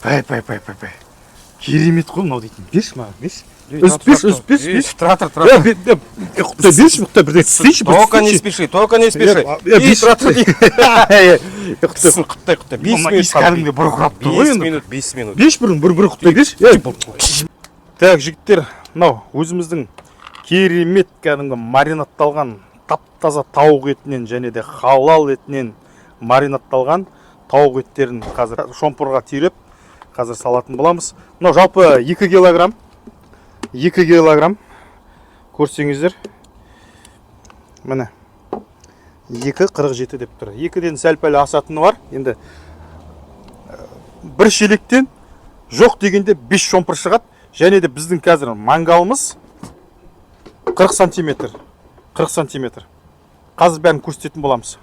Пай. Керемет қой мынау дейтін. Берші маған, берші. Үзіп берші. Тұра. Құттай берші, құттай бірден істейші. Только не спеши. Құттай. 5 минут. Кәдімгі бұрқырап тұр ғой енді. 5 минут. Беш бір құттай берші. Так, жігіттер, мынау өзіміздің керемет кәдімгі маринадталған тап-таза тауық етінен және де халал етінен маринадталған тауық еттерін қазір шомпырға түйреп қазір салатын боламыз. Мынау жалпы 2 килограмм. 2 килограмм. Көрсеңіздер. Міне. 2,47 деп тұр. 2-ден сәл-пәл асатыны бар. Енді бір шелектен жоқ дегенде 5 шомпыр шығады. Және де біздің қазір мангалымыз 40 сантиметр. 40 сантиметр. Қазір бәрін көрсететін боламыз.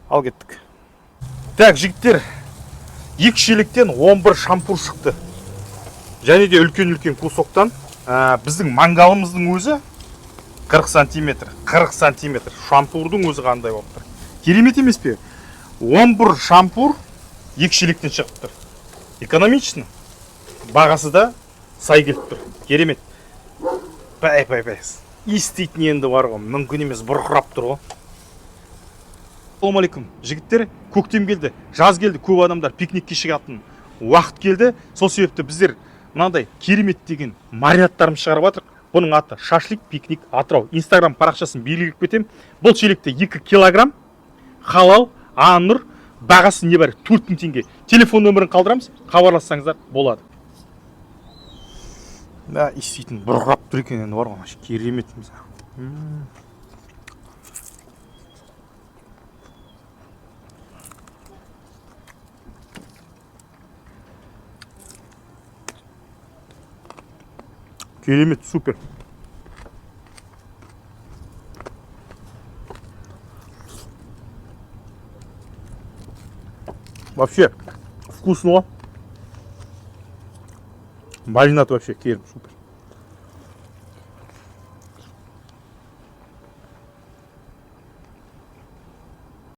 Ал кеттік. Так, жігіттер, 2 шелектен 11 шампур шықты. Және де үлкен кусоктан біздің мангалымыздың өзі 40 сантиметр. 40 сантиметр. Шампурдың өзі қандай болып тұр. Керемет емес пе? 11 шампур 2 шелектен шығып тұр. Экономичный. Бағасы да сай келіп тұр. Керемет. Пай. Естейтін енді бар ғой. Мүмкін емес, бұрқырап тұр ғой. Ассалаумалейкум, жігіттер, көктем келді, жаз келді, көп адамдар пикникке шығатын уақыт келді. Сол себепті біздер мынандай керемет деген маринадтарымыз шығарып жатырмық. Бұның аты шашлик пикник Атырау. Инстаграм парақшасын белгілеп кетем. Бұл шелекте 2 килограмм халал, анұр, бағасы небәрі 4000 теңге. Телефон нөмірін қалдырамыз, хабарлассаңыздар болады. Да, естейтін бұрғырап тұр екен енді бар ғой, керемет. Керемет, супер. Вообще вкусно. Маринад вообще керемет, супер.